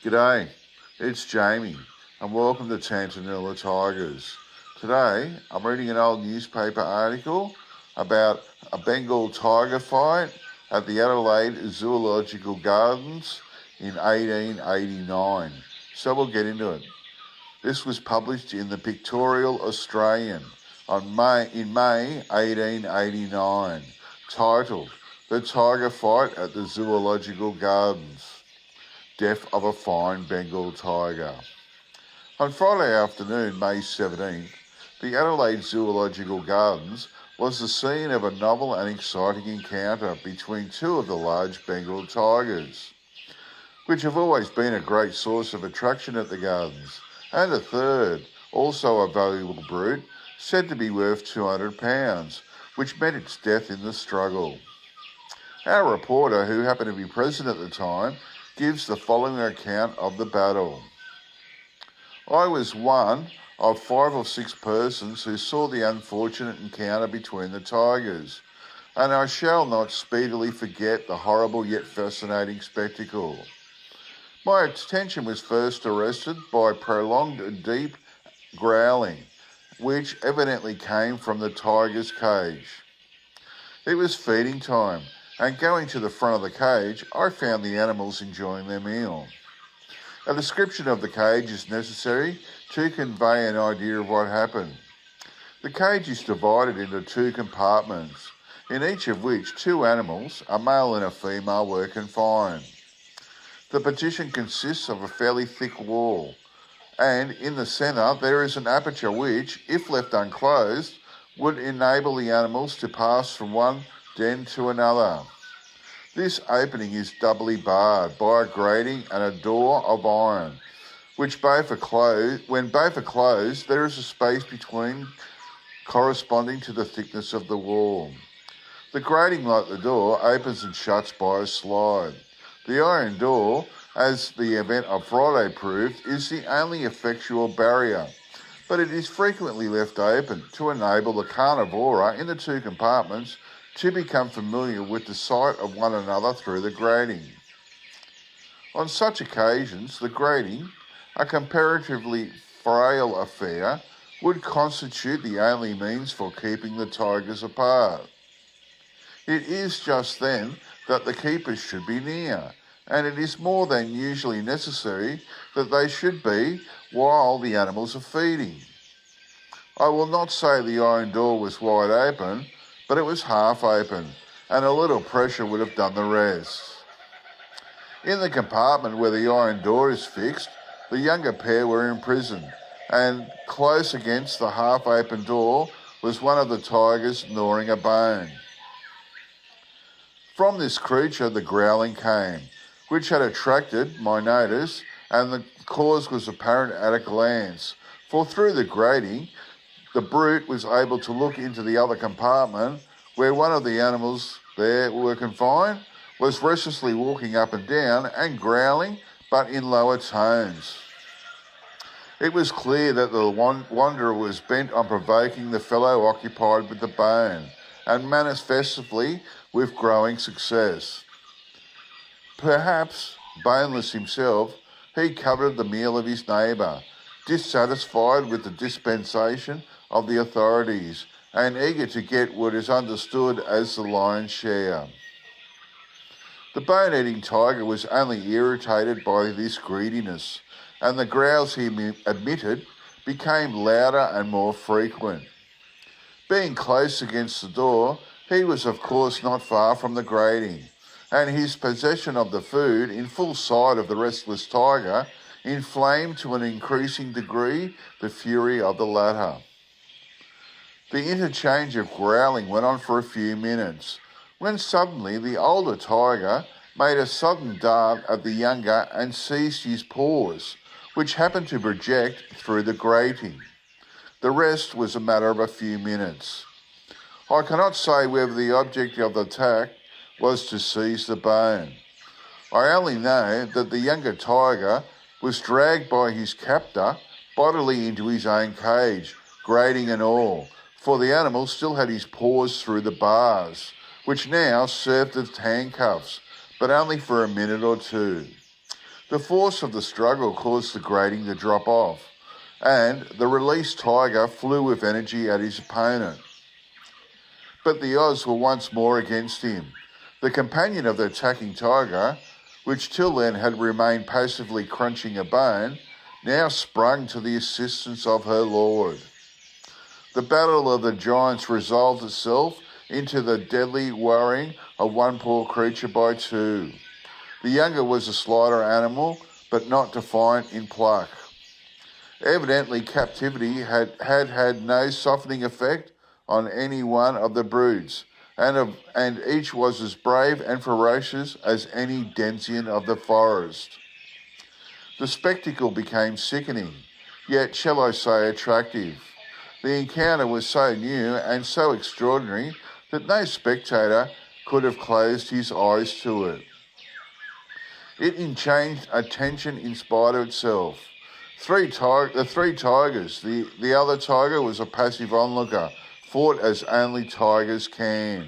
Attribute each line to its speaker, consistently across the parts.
Speaker 1: G'day, it's Jamie and welcome to Tantanilla Tigers. Today I'm reading an old newspaper article about a Bengal tiger fight at the Adelaide Zoological Gardens in 1889. So we'll get into it. This was published in the Pictorial Australian in May 1889, titled The Tiger Fight at the Zoological Gardens. Death of a fine Bengal tiger. On Friday afternoon, May 17th, the Adelaide Zoological Gardens was the scene of a novel and exciting encounter between two of the large Bengal tigers, which have always been a great source of attraction at the gardens, and a third, also a valuable brute, said to be worth £200, which meant its death in the struggle. Our reporter, who happened to be present at the time, gives the following account of the battle. I was one of 5 or 6 persons who saw the unfortunate encounter between the tigers, and I shall not speedily forget the horrible yet fascinating spectacle. My attention was first arrested by prolonged deep growling, which evidently came from the tiger's cage. It was feeding time, and going to the front of the cage, I found the animals enjoying their meal. A description of the cage is necessary to convey an idea of what happened. The cage is divided into 2 compartments, in each of which 2 animals, a male and a female, were confined. The partition consists of a fairly thick wall, and in the centre there is an aperture which, if left unclosed, would enable the animals to pass from one den to another. This opening is doubly barred by a grating and a door of iron, which both are closed. When both are closed, there is a space between corresponding to the thickness of the wall. The grating, like the door, opens and shuts by a slide. The iron door, as the event of Friday proved, is the only effectual barrier, but it is frequently left open to enable the carnivora in the 2 compartments to become familiar with the sight of one another through the grating. On such occasions, the grating, a comparatively frail affair, would constitute the only means for keeping the tigers apart. It is just then that the keepers should be near, and it is more than usually necessary that they should be while the animals are feeding. I will not say the iron door was wide open, but it was half open, and a little pressure would have done the rest. In the compartment where the iron door is fixed, the younger pair were imprisoned, and close against the half-open door was one of the tigers gnawing a bone. From this creature the growling came, which had attracted my notice, and the cause was apparent at a glance, for through the grating the brute was able to look into the other compartment where one of the animals there were confined was restlessly walking up and down and growling, but in lower tones. It was clear that the wanderer was bent on provoking the fellow occupied with the bone, and manifestly with growing success. Perhaps, boneless himself, he coveted the meal of his neighbour, dissatisfied with the dispensation of the authorities, and eager to get what is understood as the lion's share. The bone-eating tiger was only irritated by this greediness, and the growls he emitted became louder and more frequent. Being close against the door, he was of course not far from the grating, and his possession of the food in full sight of the restless tiger inflamed to an increasing degree the fury of the latter. The interchange of growling went on for a few minutes, when suddenly the older tiger made a sudden dart at the younger and seized his paws, which happened to project through the grating. The rest was a matter of a few minutes. I cannot say whether the object of the attack was to seize the bone. I only know that the younger tiger was dragged by his captor bodily into his own cage, grating and all, for the animal still had his paws through the bars, which now served as handcuffs, but only for a minute or 2. The force of the struggle caused the grating to drop off, and the released tiger flew with energy at his opponent. But the odds were once more against him. The companion of the attacking tiger, which till then had remained passively crunching a bone, now sprung to the assistance of her lord. The battle of the giants resolved itself into the deadly worrying of one poor creature by two. The younger was a slighter animal, but not defiant in pluck. Evidently, captivity had no softening effect on any one of the broods, and each was as brave and ferocious as any denizen of the forest. The spectacle became sickening, yet shall I say attractive. The encounter was so new and so extraordinary that no spectator could have closed his eyes to it. It enchained attention in spite of itself. The three tigers, the other tiger was a passive onlooker, fought as only tigers can.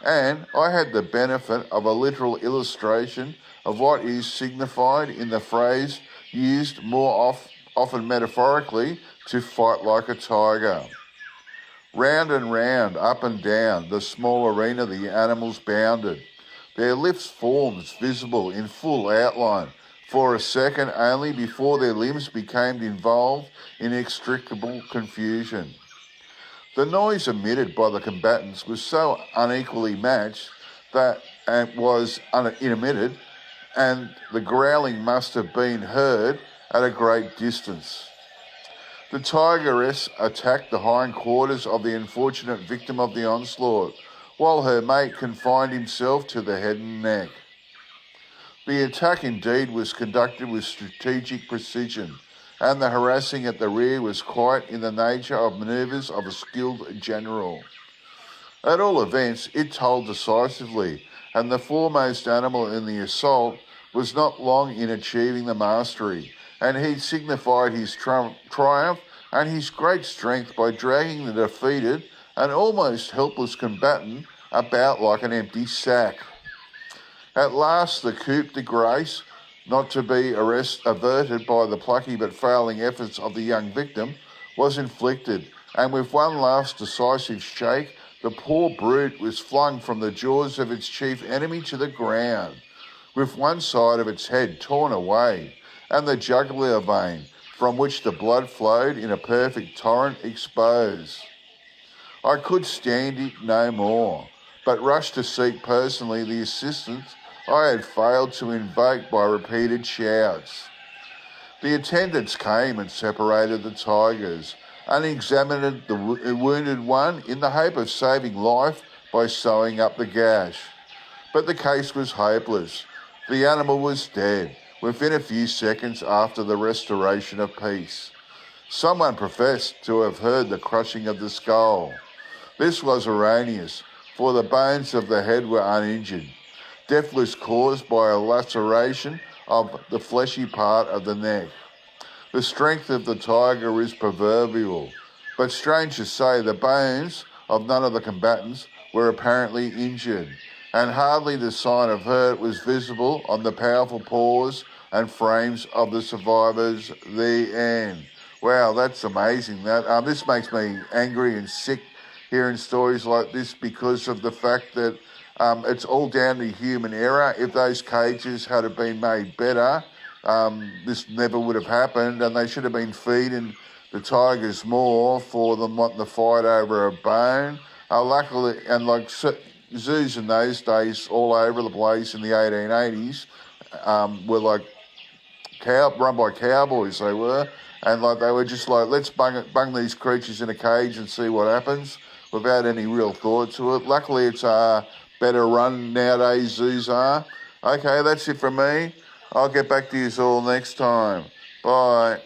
Speaker 1: And I had the benefit of a literal illustration of what is signified in the phrase used more often metaphorically to fight like a tiger. Round and round, up and down, the small arena the animals bounded, their lips' forms visible in full outline for a second only before their limbs became involved in inextricable confusion. The noise emitted by the combatants was so unequally matched that it was unemitted, and the growling must have been heard at a great distance. The tigress attacked the hindquarters of the unfortunate victim of the onslaught, while her mate confined himself to the head and neck. The attack indeed was conducted with strategic precision, and the harassing at the rear was quite in the nature of manoeuvres of a skilled general. At all events, it told decisively, and the foremost animal in the assault was not long in achieving the mastery, and he signified his triumph and his great strength by dragging the defeated and almost helpless combatant about like an empty sack. At last the coup de grace, not to be averted by the plucky but failing efforts of the young victim, was inflicted, and with one last decisive shake, the poor brute was flung from the jaws of its chief enemy to the ground, with one side of its head torn away, and the jugular vein, from which the blood flowed in a perfect torrent, exposed. I could stand it no more, but rushed to seek personally the assistance I had failed to invoke by repeated shouts. The attendants came and separated the tigers, and examined the wounded one in the hope of saving life by sewing up the gash. But the case was hopeless. The animal was dead within a few seconds after the restoration of peace. Someone professed to have heard the crushing of the skull. This was erroneous, for the bones of the head were uninjured. Death was caused by a laceration of the fleshy part of the neck. The strength of the tiger is proverbial, but strange to say, the bones of none of the combatants were apparently injured, and hardly the sign of hurt was visible on the powerful paws and frames of the survivors. The end. Wow, that's amazing. This makes me angry and sick hearing stories like this, because of the fact that it's all down to human error. If those cages had have been made better, this never would have happened, and they should have been feeding the tigers more for them wanting to fight over a bone. Luckily, and like zoos in those days all over the place in the 1880s were like run by cowboys, they were, and like they were just like, let's bung these creatures in a cage and see what happens, without any real thought to it. Luckily, it's better run nowadays, zoos are. Okay, that's it from me. I'll get back to you all next time. Bye.